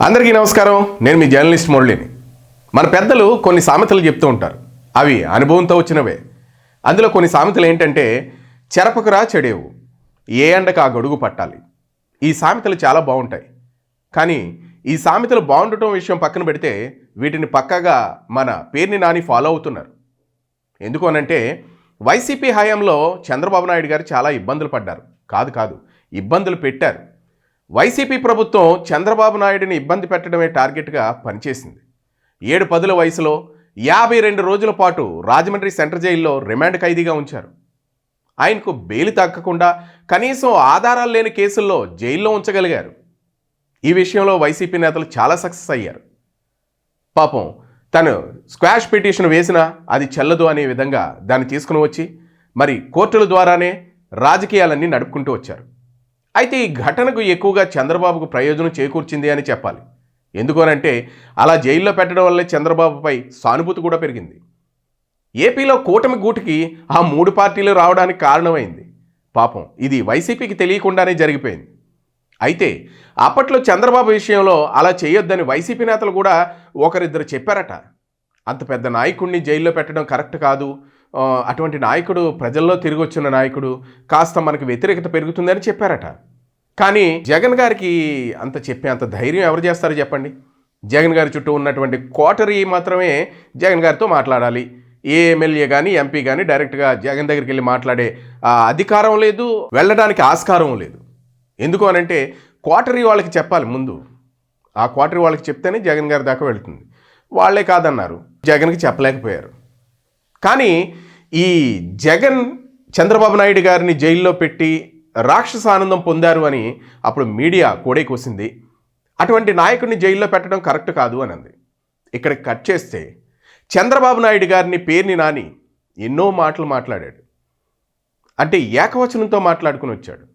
అందరికీ నమస్కారం. నేను మీ జర్నలిస్ట్ మురళిని. మన పెద్దలు కొన్ని సామెతలు చెప్తూ ఉంటారు. అవి అనుభవంతో వచ్చినవే. అందులో కొన్ని సామెతలు ఏంటంటే, చెరపకురా చెడేవు, ఏ ఎండకు ఆ గొడుగు పట్టాలి. ఈ సామెతలు చాలా బాగుంటాయి. కానీ ఈ సామెతలు బాగుండటం విషయం పక్కన పెడితే, వీటిని పక్కాగా మన పేర్ని నాని ఫాలో అవుతున్నారు. ఎందుకు అనంటే, వైసీపీ హయాంలో చంద్రబాబు నాయుడు గారు చాలా ఇబ్బందులు పడ్డారు. కాదు ఇబ్బందులు పెట్టారు. వైసీపీ ప్రభుత్వం చంద్రబాబు నాయుడిని ఇబ్బంది పెట్టడమే టార్గెట్గా పనిచేసింది. 7-10 వయసులో 52 రోజుల పాటు రాజమండ్రి సెంట్రల్ జైల్లో రిమాండ్ ఖైదీగా ఉంచారు. ఆయనకు బెయిల్ తగ్గకుండా కనీసం ఆధారాలు లేని కేసుల్లో జైల్లో ఉంచగలిగారు. ఈ విషయంలో వైసీపీ నేతలు చాలా సక్సెస్ అయ్యారు. పాపం తను స్క్వాష్ పిటిషన్ వేసినా అది చెల్లదు అనే విధంగా దాన్ని తీసుకుని వచ్చి మరి కోర్టుల ద్వారానే రాజకీయాలన్నీ నడుపుకుంటూ వచ్చారు. అయితే ఈ ఘటనకు ఎక్కువగా చంద్రబాబుకు ప్రయోజనం చేకూర్చింది అని చెప్పాలి. ఎందుకనంటే అలా జైల్లో పెట్టడం వల్లే చంద్రబాబుపై సానుభూతి కూడా పెరిగింది. ఏపీలో కూటమి గూటికి ఆ 3 పార్టీలు రావడానికి కారణమైంది. పాపం ఇది వైసీపీకి తెలియకుండానే జరిగిపోయింది. అయితే అప్పట్లో చంద్రబాబు విషయంలో అలా చేయొద్దని వైసీపీ నేతలు కూడా ఒకరిద్దరు చెప్పారట. అంత పెద్ద నాయకుడిని జైల్లో పెట్టడం కరెక్ట్ కాదు, అటువంటి నాయకుడు ప్రజల్లో తిరిగి వచ్చిన నాయకుడు, కాస్త మనకు వ్యతిరేకత పెరుగుతుందని చెప్పారట. కానీ జగన్ గారికి చెప్పే అంత ధైర్యం ఎవరు చేస్తారో చెప్పండి. జగన్ గారి చుట్టూ ఉన్నటువంటి కోటరీ మాత్రమే జగన్ గారితో మాట్లాడాలి. ఏ ఎమ్మెల్యే కానీ ఎంపీ కానీ డైరెక్ట్గా జగన్ దగ్గరికి వెళ్ళి మాట్లాడే అధికారం లేదు, వెళ్ళడానికి ఆస్కారం లేదు. ఎందుకు అనంటే కోటరీ వాళ్ళకి చెప్పాలి ముందు. ఆ కోటరీ వాళ్ళకి చెప్తేనే జగన్ గారి దాకా వెళుతుంది. వాళ్ళే కాదన్నారు, జగన్కి చెప్పలేకపోయారు. కానీ ఈ జగన్ చంద్రబాబు నాయుడు గారిని జైల్లో పెట్టి రాక్షస ఆనందం పొందారు అని అప్పుడు మీడియా కోడే కూసింది. అటువంటి నాయకుడిని జైల్లో పెట్టడం కరెక్ట్ కాదు అని అంది. ఇక్కడికి కట్ చేస్తే చంద్రబాబు నాయుడు గారిని పేర్ని నాని ఎన్నో మాటలు మాట్లాడాడు. అంటే ఏకవచనంతో మాట్లాడుకుని వచ్చాడు.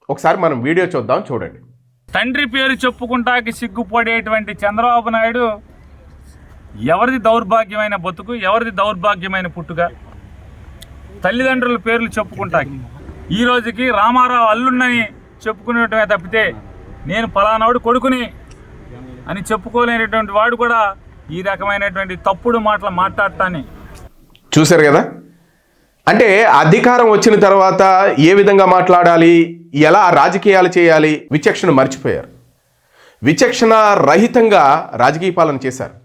ఒకసారి మనం వీడియో చూద్దాం, చూడండి. తండ్రి పేరు చెప్పుకుంటాకి సిగ్గుపడేటువంటి చంద్రబాబు నాయుడు ఎవరిది దౌర్భాగ్యమైన బతుకు, ఎవరిది దౌర్భాగ్యమైన పుట్టుక. తల్లిదండ్రుల పేర్లు చెప్పుకుంటాకి ఈ రోజుకి రామారావు అల్లున్నని చెప్పుకునేటమే తప్పితే నేను పలానాడు కొడుకుని అని చెప్పుకోలేనటువంటి వాడు కూడా ఈ రకమైనటువంటి తప్పుడు మాటలు మాట్లాడటాన్ని చూశారు కదా. అంటే అధికారం వచ్చిన తర్వాత ఏ విధంగా మాట్లాడాలి, ఎలా రాజకీయాలు చేయాలి, విచక్షణ మర్చిపోయారు. విచక్షణ రహితంగా రాజకీయ పాలన చేశారు.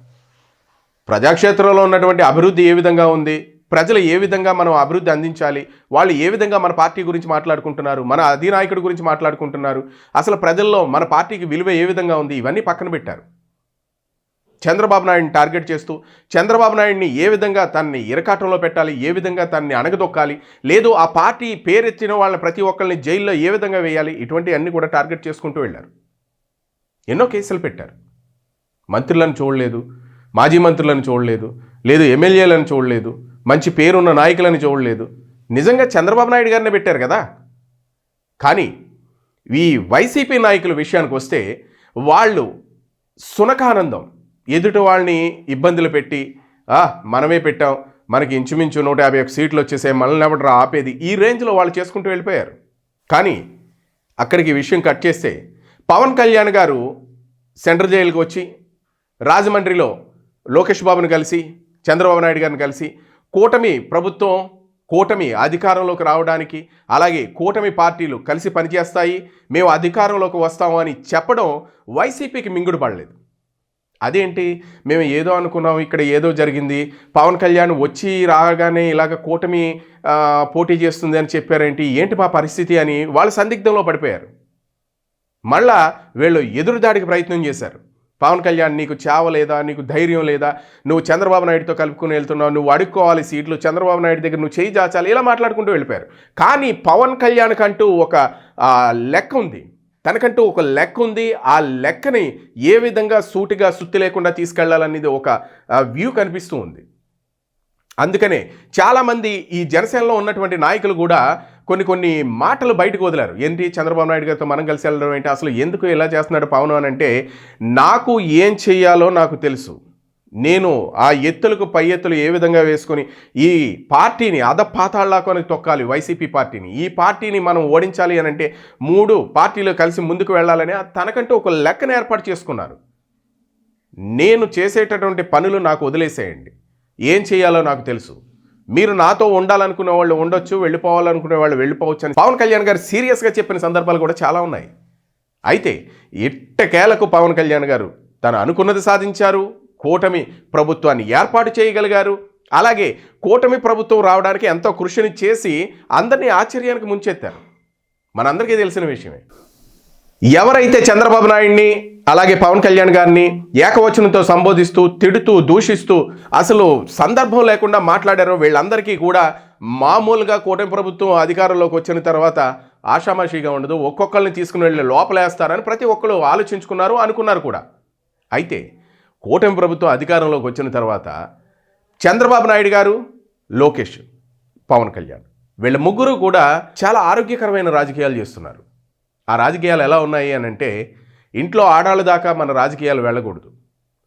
ప్రజాక్షేత్రంలో ఉన్నటువంటి అభివృద్ధి ఏ విధంగా ఉంది, ప్రజలు ఏ విధంగా మనం అభివృద్ధి అందించాలి, వాళ్ళు ఏ విధంగా మన పార్టీ గురించి మాట్లాడుకుంటున్నారు, మన అధినాయకుడి గురించి మాట్లాడుకుంటున్నారు, అసలు ప్రజల్లో మన పార్టీకి విలువ ఏ విధంగా ఉంది, ఇవన్నీ పక్కన పెట్టారు. చంద్రబాబు నాయుడిని టార్గెట్ చేస్తూ చంద్రబాబు నాయుడిని ఏ విధంగా తనని ఇరకాటంలో పెట్టాలి, ఏ విధంగా తనని అణగదొక్కాలి, లేదు ఆ పార్టీ పేరెత్తిన వాళ్ళని ప్రతి ఒక్కరిని జైల్లో ఏ విధంగా వేయాలి, ఇటువంటి అన్నీ కూడా టార్గెట్ చేసుకుంటూ వెళ్ళారు. ఎన్నో కేసులు పెట్టారు. మంత్రులను చూడలేదు, మాజీ మంత్రులను చూడలేదు, లేదు ఎమ్మెల్యేలను చూడలేదు, మంచి పేరున్న నాయకులను చూడలేదు. నిజంగా చంద్రబాబు నాయుడు గారిని పెట్టారు కదా. కానీ ఈ వైసీపీ నాయకుల విషయానికి వస్తే వాళ్ళు సునకానందం, ఎదుటి వాళ్ళని ఇబ్బందులు పెట్టి మనమే పెట్టాం, మనకి ఇంచుమించు 151 సీట్లు వచ్చేసే, మనల్ని ఎవడరా ఆపేది, ఈ రేంజ్లో వాళ్ళు చేసుకుంటూ వెళ్ళిపోయారు. కానీ అక్కడికి విషయం కట్ చేస్తే పవన్ కళ్యాణ్ గారు సెంట్రల్ జైలుకి వచ్చి రాజమండ్రిలో లోకేష్ బాబుని కలిసి చంద్రబాబు నాయుడు గారిని కలిసి కూటమి ప్రభుత్వం, కూటమి అధికారంలోకి రావడానికి, అలాగే కూటమి పార్టీలు కలిసి పనిచేస్తాయి, మేము అధికారంలోకి వస్తాము అని చెప్పడం వైసీపీకి మింగుడు పడలేదు. అదేంటి, మేము ఏదో అనుకున్నాం, ఇక్కడ ఏదో జరిగింది, పవన్ కళ్యాణ్ వచ్చి రాగానే ఇలాగ కూటమి పోటీ చేస్తుంది అని చెప్పారేంటి, ఏంటి మా పరిస్థితి అని వాళ్ళు సందిగ్ధంలో పడిపోయారు. మళ్ళా వీళ్ళు ఎదురుదాడికి ప్రయత్నం చేశారు. పవన్ కళ్యాణ్, నీకు చావ లేదా, నీకు ధైర్యం లేదా, నువ్వు చంద్రబాబు నాయుడుతో కలుపుకుని వెళ్తున్నావు, నువ్వు అడుక్కోవాలి సీట్లు, చంద్రబాబు నాయుడు దగ్గర నువ్వు చేయి చాచాలి, ఇలా మాట్లాడుకుంటూ వెళ్ళిపోయారు. కానీ పవన్ కళ్యాణ్కంటూ ఒక లెక్క ఉంది, తనకంటూ ఒక లెక్క ఉంది. ఆ లెక్కని ఏ విధంగా సూటిగా సుత్తి లేకుండా తీసుకెళ్లాలనేది ఒక వ్యూ కనిపిస్తూ ఉంది. అందుకనే చాలామంది ఈ జనసేనలో ఉన్నటువంటి నాయకులు కూడా కొన్ని మాటలు బయటకు వదిలారు. ఏంటి, చంద్రబాబు నాయుడు గారితో మనం కలిసి వెళ్ళడం ఏంటి, అసలు ఎందుకు ఇలా చేస్తున్నాడు పవన్ అని అంటే, నాకు ఏం చెయ్యాలో నాకు తెలుసు, నేను ఆ ఎత్తులకు పై ఎత్తులు ఏ విధంగా వేసుకొని ఈ పార్టీని అధపాతాళాకొని తొక్కాలి, వైసీపీ పార్టీని, ఈ పార్టీని మనం ఓడించాలి అని అంటే 3 పార్టీలు కలిసి ముందుకు వెళ్ళాలని తనకంటూ ఒక లెక్కను ఏర్పాటు చేసుకున్నారు. నేను చేసేటటువంటి పనులు నాకు వదిలేసేయండి, ఏం చేయాలో నాకు తెలుసు, మీరు నాతో ఉండాలనుకునే వాళ్ళు ఉండొచ్చు, వెళ్ళిపోవాలనుకునే వాళ్ళు వెళ్ళిపోవచ్చు అని పవన్ కళ్యాణ్ గారు సీరియస్గా చెప్పిన సందర్భాలు కూడా చాలా ఉన్నాయి. అయితే ఎట్టకేలకు పవన్ కళ్యాణ్ గారు తను అనుకున్నది సాధించారు, కూటమి ప్రభుత్వాన్ని ఏర్పాటు చేయగలిగారు. అలాగే కూటమి ప్రభుత్వం రావడానికి ఎంతో కృషిని చేసి అందరినీ ఆశ్చర్యానికి ముంచెత్తారు. మనందరికీ తెలిసిన విషయమే. ఎవరైతే చంద్రబాబు నాయుడిని అలాగే పవన్ కళ్యాణ్ గారిని ఏకవచనంతో సంబోధిస్తూ, తిడుతూ, దూషిస్తూ అసలు సందర్భం లేకుండా మాట్లాడారో వీళ్ళందరికీ కూడా మామూలుగా కూటమి ప్రభుత్వం అధికారంలోకి వచ్చిన తర్వాత ఆషామాషిగా ఉండదు, ఒక్కొక్కరిని తీసుకుని వెళ్ళి లోపలేస్తారని ప్రతి ఒక్కరు ఆలోచించుకున్నారు, అనుకున్నారు కూడా. అయితే కూటమి ప్రభుత్వం అధికారంలోకి వచ్చిన తర్వాత చంద్రబాబు నాయుడు గారు, లోకేష్, పవన్ కళ్యాణ్ వీళ్ళ ముగ్గురు కూడా చాలా ఆరోగ్యకరమైన రాజకీయాలు చేస్తున్నారు. ఆ రాజకీయాలు ఎలా ఉన్నాయి అని అంటే, ఇంట్లో ఆడాళ్ళ దాకా మన రాజకీయాలు వెళ్ళకూడదు,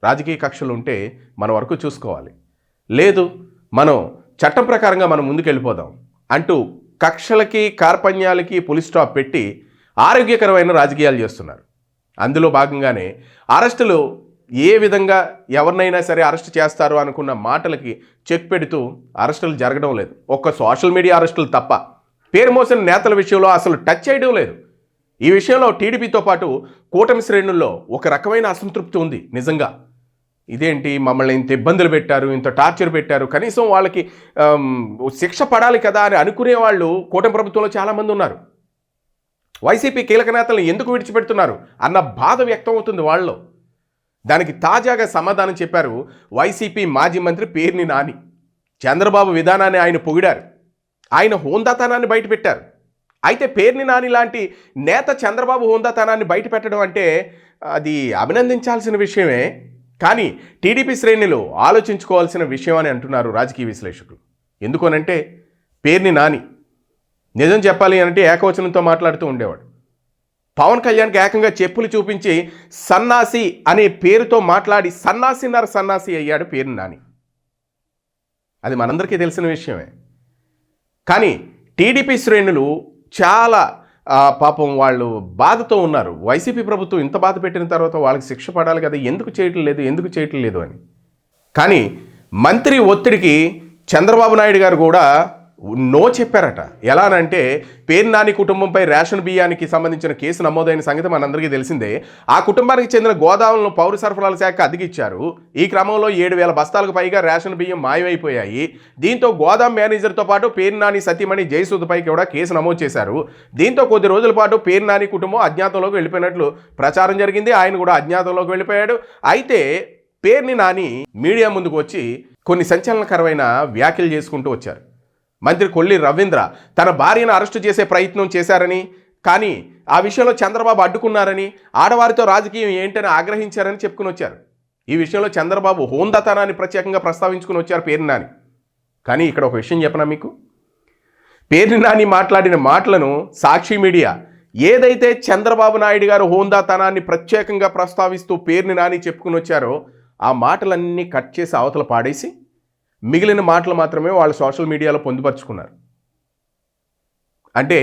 రాజకీయ కక్షలు ఉంటే మన వరకు చూసుకోవాలి, లేదు మనం చట్టం ప్రకారంగా మనం ముందుకెళ్ళిపోదాం అంటూ కక్షలకి కార్పణ్యాలకి పులి స్టాప్ పెట్టి ఆరోగ్యకరమైన రాజకీయాలు చేస్తున్నారు. అందులో భాగంగానే అరెస్టులు ఏ విధంగా ఎవరినైనా సరే అరెస్ట్ చేస్తారు అనుకున్న మాటలకి చెక్ పెడుతూ అరెస్టులు జరగడం లేదు. ఒక్క సోషల్ మీడియా అరెస్టులు తప్ప పేరు మోసిన నేతల విషయంలో అసలు టచ్ చేయడం లేదు. ఈ విషయంలో టీడీపీతో పాటు కూటమి శ్రేణుల్లో ఒక రకమైన అసంతృప్తి ఉంది. నిజంగా ఇదేంటి, మమ్మల్ని ఇంత ఇబ్బందులు పెట్టారు, ఇంత టార్చర్ పెట్టారు, కనీసం వాళ్ళకి శిక్ష పడాలి కదా అని అనుకునే వాళ్ళు కూటమి ప్రభుత్వంలో చాలామంది ఉన్నారు. వైసీపీ కీలక నేతలను ఎందుకు విడిచిపెడుతున్నారు అన్న బాధ వ్యక్తం అవుతుంది వాళ్ళలో. దానికి తాజాగా సమాధానం చెప్పారు వైసీపీ మాజీ మంత్రి పేర్ని నాని. చంద్రబాబు విధానాన్ని ఆయన పొగిడారు, ఆయన హోందాతనాన్ని బయటపెట్టారు. అయితే పేర్ని నాని లాంటి నేత చంద్రబాబు హోందాతనాన్ని బయటపెట్టడం అంటే అది అభినందించాల్సిన విషయమే, కానీ టీడీపీ శ్రేణులు ఆలోచించుకోవాల్సిన విషయం అని అంటున్నారు రాజకీయ విశ్లేషకులు. ఎందుకనంటే పేర్ని నాని నిజం చెప్పాలి అంటే ఏకవచనంతో మాట్లాడుతూ ఉండేవాడు. పవన్ కళ్యాణ్కి ఏకంగా చెప్పులు చూపించి సన్నాసి అనే పేరుతో మాట్లాడి సన్నాసి అయ్యాడు పేర్ని నాని. అది మనందరికీ తెలిసిన విషయమే. కానీ టీడీపీ శ్రేణులు చాలా పాపం వాళ్ళు బాధతో ఉన్నారు. వైసీపీ ప్రభుత్వం ఇంత బాధ పెట్టిన తర్వాత వాళ్ళకి శిక్ష పడాలి కదా, ఎందుకు చేయటం లేదు అని. కానీ మంత్రి ఒత్తిడికి చంద్రబాబు నాయుడు గారు కూడా నో చెప్పారట. ఎలానంటే పేర్ని నాని కుటుంబంపై రేషన్ బియ్యానికి సంబంధించిన కేసు నమోదైన సంగతి మనందరికీ తెలిసిందే. ఆ కుటుంబానికి చెందిన గోదాములను పౌర సరఫరాల శాఖ అద్దెకిచ్చారు. ఈ క్రమంలో 7,000 బస్తాలకు పైగా రేషన్ బియ్యం మాయమైపోయాయి. దీంతో గోదాం మేనేజర్తో పాటు పేర్ని నాని సతీమణి జయసుధపై కూడా కేసు నమోదు చేశారు. దీంతో కొద్ది రోజుల పాటు పేర్ని నాని కుటుంబం అజ్ఞాతంలోకి వెళ్ళిపోయినట్లు ప్రచారం జరిగింది. ఆయన కూడా అజ్ఞాతంలోకి వెళ్ళిపోయాడు. అయితే పేర్ని నాని మీడియా ముందుకు వచ్చి కొన్ని సంచలనకరమైన వ్యాఖ్యలు చేసుకుంటూ వచ్చారు. మంత్రి కొల్లి రవీంద్ర తన భార్యను అరెస్టు చేసే ప్రయత్నం చేశారని, కానీ ఆ విషయంలో చంద్రబాబు అడ్డుకున్నారని, ఆడవారితో రాజకీయం ఏంటని ఆగ్రహించారని చెప్పుకుని వచ్చారు. ఈ విషయంలో చంద్రబాబు హోందాతనాన్ని ప్రత్యేకంగా ప్రస్తావించుకుని వచ్చారు పేర్ని నాని. కానీ ఇక్కడ ఒక విషయం చెప్పనా మీకు, పేర్ని నాని మాట్లాడిన మాటలను సాక్షి మీడియా ఏదైతే చంద్రబాబు నాయుడు గారు హోందాతనాన్ని ప్రత్యేకంగా ప్రస్తావిస్తూ పేర్ని నాని చెప్పుకుని వచ్చారో ఆ మాటలన్నీ కట్ చేసి అవతల పాడేసి మిగిలిన మాటలు మాత్రమే వాళ్ళు సోషల్ మీడియాలో పొందుపరుచుకున్నారు. అంటే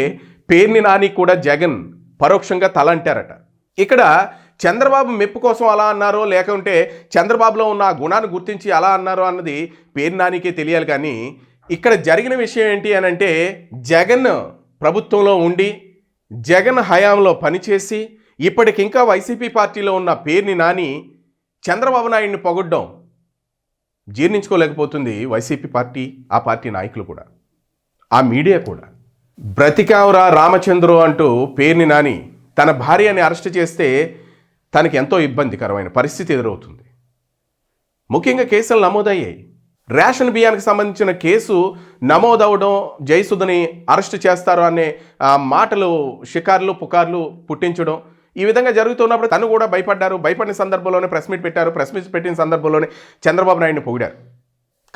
పేర్ని నాని కూడా జగన్ పరోక్షంగా తల అంటారట. ఇక్కడ చంద్రబాబు మెప్పు కోసం అలా అన్నారో లేకుంటే చంద్రబాబులో ఉన్న ఆ గుణాన్ని గుర్తించి అలా అన్నారో అన్నది పేర్ని నానికే తెలియాలి. కానీ ఇక్కడ జరిగిన విషయం ఏంటి అని అంటే, జగన్ ప్రభుత్వంలో ఉండి జగన్ హయాంలో పనిచేసి ఇప్పటికింకా వైసీపీ పార్టీలో ఉన్న పేర్ని నాని చంద్రబాబు నాయుడిని పొగడ్డం జీర్ణించుకోలేకపోతుంది వైసీపీ పార్టీ, ఆ పార్టీ నాయకులు కూడా, ఆ మీడియా కూడా. బ్రతికావురా రామచంద్రు అంటూ పేర్ని నాని తన భార్యని అరెస్ట్ చేస్తే తనకి ఎంతో ఇబ్బందికరమైన పరిస్థితి ఎదురవుతుంది. ముఖ్యంగా కేసులు నమోదయ్యాయి. రేషన్ బియ్యానికి సంబంధించిన కేసు నమోదవడం, జయసుధని అరెస్ట్ చేస్తారు అనే మాటలు, షికార్లు, పుకార్లు పుట్టించడం, ఈ విధంగా జరుగుతున్నప్పుడు తను కూడా భయపడిన సందర్భంలోనే ప్రెస్ మీట్ పెట్టారు. ప్రెస్ మీట్ పెట్టిన సందర్భంలోనే చంద్రబాబు నాయుడిని పొగిడారు.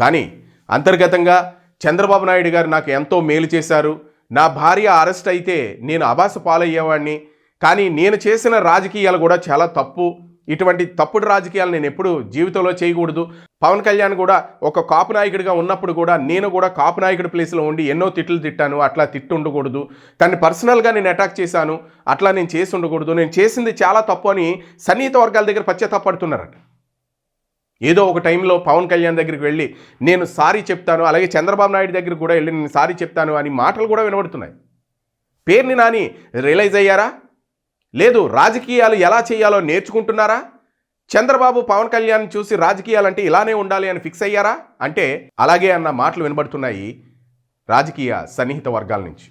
కానీ అంతర్గతంగా చంద్రబాబు నాయుడు గారు నాకు ఎంతో మేలు చేశారు, నా భార్య అరెస్ట్ అయితే నేను అబాస పాలయ్యేవాడిని, కానీ నేను చేసిన రాజకీయాలు కూడా చాలా తప్పు, ఇటువంటి తప్పుడు రాజకీయాలు నేను ఎప్పుడు జీవితంలో చేయకూడదు. పవన్ కళ్యాణ్ కూడా ఒక కాపు నాయకుడిగా ఉన్నప్పుడు కూడా నేను కూడా కాపు నాయకుడి ప్లేస్లో ఉండి ఎన్నో తిట్లు తిట్టాను, అట్లా తిట్టు ఉండకూడదు, తన్ని పర్సనల్గా నేను అటాక్ చేశాను, అట్లా నేను చేసి ఉండకూడదు, నేను చేసింది చాలా తప్పు అని సన్నిహిత వర్గాల దగ్గర పశ్చాత్తాపడుతున్నారట. ఏదో ఒక టైంలో పవన్ కళ్యాణ్ దగ్గరికి వెళ్ళి నేను సారీ చెప్తాను, అలాగే చంద్రబాబు నాయుడు దగ్గరికి కూడా వెళ్ళి నేను సారీ చెప్తాను అని మాటలు కూడా వినబడుతున్నాయి. పేర్ని నాని రియలైజ్ అయ్యారా? లేదు రాజకీయాలు ఎలా చేయాలో నేర్చుకుంటున్నారా? చంద్రబాబు పవన్ కళ్యాణ్ చూసి రాజకీయాలంటే ఇలానే ఉండాలి అని ఫిక్స్ అయ్యారా అంటే అలాగే అన్న మాటలు వినబడుతున్నాయి రాజకీయ సన్నిహిత వర్గాల నుంచి.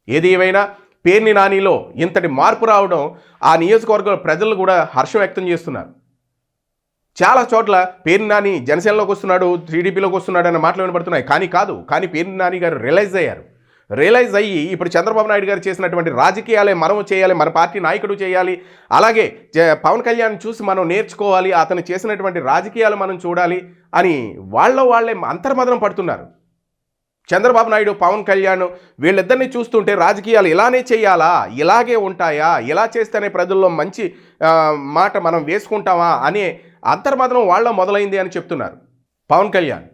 ఏది ఏమైనా పేర్ని నానిలో ఇంతటి మార్పు రావడం ఆ నియోజకవర్గ ప్రజలు కూడా హర్షం వ్యక్తం చేస్తున్నారు. చాలా చోట్ల పేర్ని నాని జనసేనలోకి వస్తున్నాడు, టీడీపీలోకి వస్తున్నాడు అన్న మాటలు వినబడుతున్నాయి. కానీ పేర్ని నాని గారు రియలైజ్ అయ్యి ఇప్పుడు చంద్రబాబు నాయుడు గారు చేసినటువంటి రాజకీయాలే మనం చేయాలి, మన పార్టీ నాయకుడు చేయాలి, అలాగే పవన్ కళ్యాణ్ చూసి మనం నేర్చుకోవాలి, అతను చేసినటువంటి రాజకీయాలు మనం చూడాలి అని వాళ్ళే అంతర్మదనం పడుతున్నారు. చంద్రబాబు నాయుడు పవన్ కళ్యాణ్ వీళ్ళిద్దరిని చూస్తుంటే రాజకీయాలు ఇలానే చేయాలా, ఇలాగే ఉంటాయా, ఇలా చేస్తేనే ప్రజల్లో మంచి మాట మనం వేసుకుంటామా అనే అంతర్మదనం వాళ్ళ మొదలైంది అని చెప్తున్నారు. పవన్ కళ్యాణ్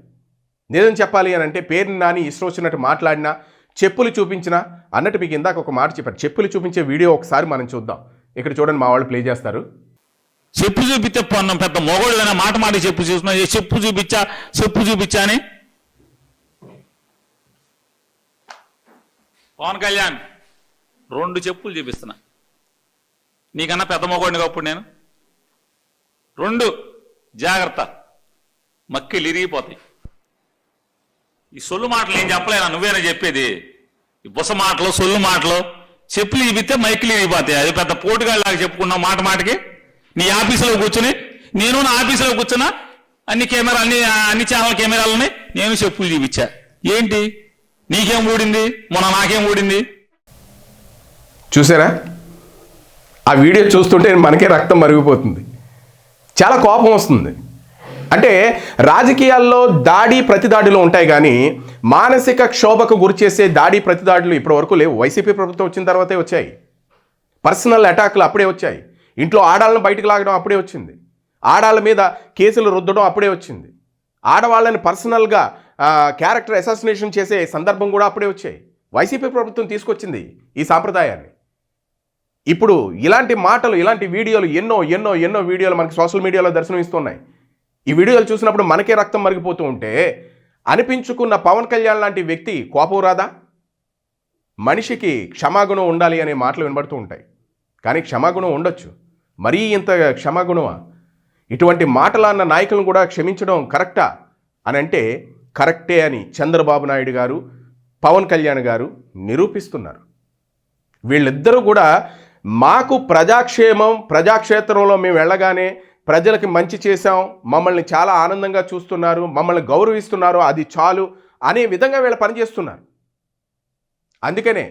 నిజం చెప్పాలి అని అంటే పేర్ని నాని ఇష్టం వచ్చినట్టు మాట్లాడినా, చెప్పులు చూపించినా అన్నట్టు మీకు ఇందాక ఒక మాట చెప్పారు. చెప్పులు చూపించే వీడియో ఒకసారి మనం చూద్దాం. ఇక్కడ చూడండి, మా వాళ్ళు ప్లే చేస్తారు. చెప్పు చూపిస్తే పొన్నం పెద్ద మొగోళ్ళైనా మాట చెప్పు చూస్తున్నా, చెప్పు చూపించా అని. పవన్ కళ్యాణ్ 2 చెప్పులు చూపిస్తున్నా, నీకన్నా పెద్ద మొగోడిని అప్పుడు నేను. 2 జాగ్రత్త, మక్కిలు ఇరిగిపోతాయి. ఈ సొల్లు మాటలు ఏం చెప్పలేనా, నువ్వేనా చెప్పేది? ఈ బుస మాటలు, సొల్లు మాటలు, చెప్పులు ఇవితే మైకిలు ఇరిగిపోతాయి. అది పెద్ద పోటుగాళ్ళలాగా చెప్పుకున్నావు మాటకి. నీ ఆఫీసులో కూర్చుని, నేను నా ఆఫీసులో కూర్చున్నా, అన్ని ఛానల్ కెమెరాలు ఉన్నాయి, నేను చెప్పులు చూపించా. ఏంటి నీకేం ఊడింది, మొన్న నాకేం ఊడింది? చూసారా? ఆ వీడియో చూస్తుంటే మనకే రక్తం మరిగిపోతుంది, చాలా కోపం వస్తుంది. అంటే రాజకీయాల్లో దాడి ప్రతిదాడులు ఉంటాయి, కానీ మానసిక క్షోభకు గురిచేసే దాడి ప్రతిదాడులు ఇప్పటివరకు లేవు. వైసీపీ ప్రభుత్వం వచ్చిన తర్వాతే వచ్చాయి. పర్సనల్ అటాక్లు అప్పుడే వచ్చాయి. ఇంట్లో ఆడాళ్ళను బయటకు లాగడం అప్పుడే వచ్చింది. ఆడాళ్ళ మీద కేసులు రుద్దడం అప్పుడే వచ్చింది. ఆడవాళ్ళని పర్సనల్గా క్యారెక్టర్ అసాసినేషన్ చేసే సందర్భం కూడా అప్పుడే వచ్చాయి. వైసీపీ ప్రభుత్వం తీసుకొచ్చింది ఈ సాంప్రదాయాన్ని. ఇప్పుడు ఇలాంటి మాటలు, ఇలాంటి వీడియోలు ఎన్నో వీడియోలు మనకి సోషల్ మీడియాలో దర్శనమిస్తున్నాయి. ఈ వీడియోలు చూసినప్పుడు మనకే రక్తం మరిగిపోతూ ఉంటే అనిపించుకున్న పవన్ కళ్యాణ్ లాంటి వ్యక్తి కోపం రాదా? మనిషికి క్షమాగుణం ఉండాలి అనే మాటలు వినబడుతూ ఉంటాయి, కానీ క్షమాగుణం ఉండొచ్చు, మరీ ఇంత క్షమాగుణమా? ఇటువంటి మాటలన్న నాయకులను కూడా క్షమించడం కరెక్టా అని అంటే కరెక్టే అని చంద్రబాబు నాయుడు గారు, పవన్ కళ్యాణ్ గారు నిరూపిస్తున్నారు. వీళ్ళిద్దరూ కూడా మాకు ప్రజాక్షేమం, ప్రజాక్షేత్రంలో మేము వెళ్ళగానే ప్రజలకి మంచి చేశాం, మమ్మల్ని చాలా ఆనందంగా చూస్తున్నారు, మమ్మల్ని గౌరవిస్తున్నారు, అది చాలు అనే విధంగా వీళ్ళు పనిచేస్తున్నారు. అందుకనే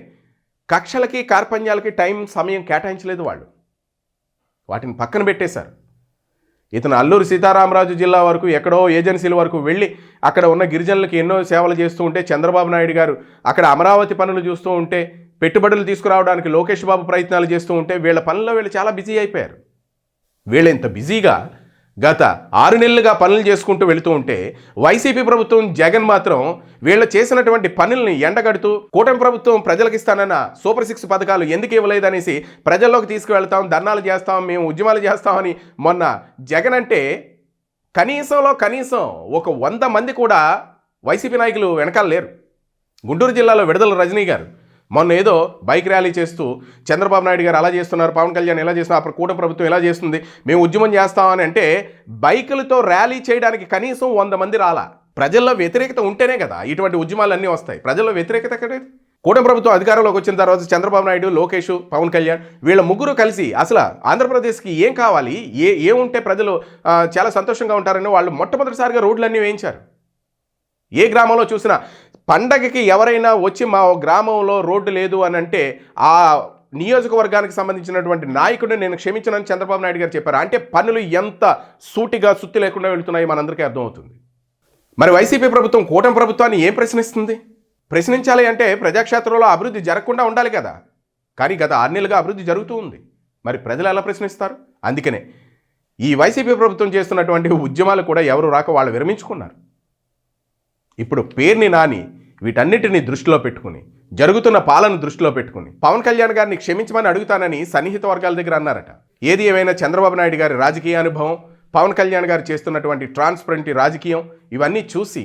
కక్షలకి కార్పణ్యాలకి సమయం కేటాయించలేదు. వాళ్ళు వాటిని పక్కన పెట్టేశారు. ఇతను అల్లూరు సీతారామరాజు జిల్లా వరకు, ఎక్కడో ఏజెన్సీల వరకు వెళ్ళి అక్కడ ఉన్న గిరిజనులకి ఎన్నో సేవలు చేస్తూ ఉంటే, చంద్రబాబు నాయుడు గారు అక్కడ అమరావతి పనులు చూస్తూ ఉంటే, పెట్టుబడులు తీసుకురావడానికి లోకేష్ బాబు ప్రయత్నాలు చేస్తూ ఉంటే, వీళ్ళ పనుల్లో వీళ్ళు చాలా బిజీ అయిపోయారు. వీళ్ళు ఇంత బిజీగా గత 6 నెలలుగా పనులు చేసుకుంటూ వెళుతూ ఉంటే, వైసీపీ ప్రభుత్వం జగన్ మాత్రం వీళ్ళు చేసినటువంటి పనుల్ని ఎండగడుతూ, కూటమి ప్రభుత్వం ప్రజలకు ఇస్తానన్న సూపర్ 6 పథకాలు ఎందుకు ఇవ్వలేదనేసి ప్రజల్లోకి తీసుకువెళ్తాం, ధర్నాలు చేస్తాం, మేము ఉద్యమాలు చేస్తామని మొన్న జగన్ అంటే కనీసం ఒక 100 మంది కూడా వైసీపీ నాయకులు వెనకాల లేరు. గుంటూరు జిల్లాలో విడుదల రజనీ గారు మొన్న ఏదో బైక్ ర్యాలీ చేస్తూ చంద్రబాబు నాయుడు గారు అలా చేస్తున్నారు, పవన్ కళ్యాణ్ ఎలా చేస్తున్నారు, అప్పుడు కూటమి ప్రభుత్వం ఎలా చేస్తుంది, మేము ఉద్యమం చేస్తామని అంటే బైకులతో ర్యాలీ చేయడానికి కనీసం 100 మంది రాలా. ప్రజల్లో వ్యతిరేకత ఉంటేనే కదా ఇటువంటి ఉద్యమాలన్నీ వస్తాయి. ప్రజల్లో వ్యతిరేకత ఎక్కడే? కూటమి ప్రభుత్వం అధికారంలోకి వచ్చిన తర్వాత చంద్రబాబు నాయుడు, లోకేష్, పవన్ కళ్యాణ్ వీళ్ళ ముగ్గురు కలిసి అసలు ఆంధ్రప్రదేశ్కి ఏం కావాలి, ఏముంటే ప్రజలు చాలా సంతోషంగా ఉంటారని వాళ్ళు మొట్టమొదటిసారిగా రోడ్లన్నీ వేయించారు. ఏ గ్రామంలో చూసినా పండగకి ఎవరైనా వచ్చి మా గ్రామంలో రోడ్డు లేదు అని అంటే ఆ నియోజకవర్గానికి సంబంధించినటువంటి నాయకుడిని నేను క్షమించనని చంద్రబాబు నాయుడు గారు చెప్పారు. అంటే పనులు ఎంత సూటిగా సుత్తి లేకుండా వెళుతున్నాయి మనందరికీ అర్థమవుతుంది. మరి వైసీపీ ప్రభుత్వం కూటమి ప్రభుత్వాన్ని ఏం ప్రశ్నిస్తుంది? ప్రశ్నించాలి అంటే ప్రజాక్షేత్రంలో అభివృద్ధి జరగకుండా ఉండాలి కదా. కానీ గత 6 నెలలుగా అభివృద్ధి జరుగుతూ ఉంది. మరి ప్రజలు ఎలా ప్రశ్నిస్తారు? అందుకనే ఈ వైసీపీ ప్రభుత్వం చేస్తున్నటువంటి ఉద్యమాలు కూడా ఎవరు రాక వాళ్ళు విరమించుకున్నారు. ఇప్పుడు పేర్ని నాని వీటన్నిటిని దృష్టిలో పెట్టుకుని, జరుగుతున్న పాలన దృష్టిలో పెట్టుకుని పవన్ కళ్యాణ్ గారిని క్షమించమని అడుగుతానని సన్నిహిత వర్గాల దగ్గర అన్నారట. ఏది ఏమైనా చంద్రబాబు నాయుడు గారి రాజకీయ అనుభవం, పవన్ కళ్యాణ్ గారు చేస్తున్నటువంటి ట్రాన్స్పరెంట్ రాజకీయం ఇవన్నీ చూసి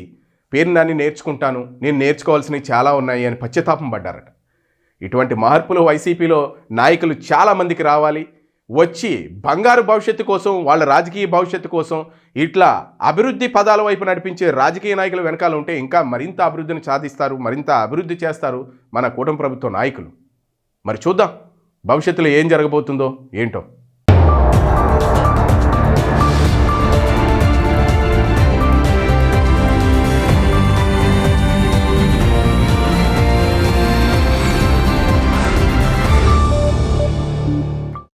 పేరునాన్ని నేర్చుకుంటాను, నేను నేర్చుకోవాల్సినవి చాలా ఉన్నాయి అని పశ్చాత్తాపం పడ్డారట. ఇటువంటి మార్పులు వైసీపీలో నాయకులు చాలామందికి రావాలి. వచ్చి బంగారు భవిష్యత్తు కోసం, వాళ్ళ రాజకీయ భవిష్యత్తు కోసం ఇట్లా అభివృద్ధి పదాల వైపు నడిపించే రాజకీయ నాయకులు వెనకాల ఉంటే ఇంకా మరింత అభివృద్ధిని సాధిస్తారు, మరింత అభివృద్ధి చేస్తారు మన కూటమి ప్రభుత్వ నాయకులు. మరి చూద్దాం భవిష్యత్తులో ఏం జరగబోతుందో ఏంటో.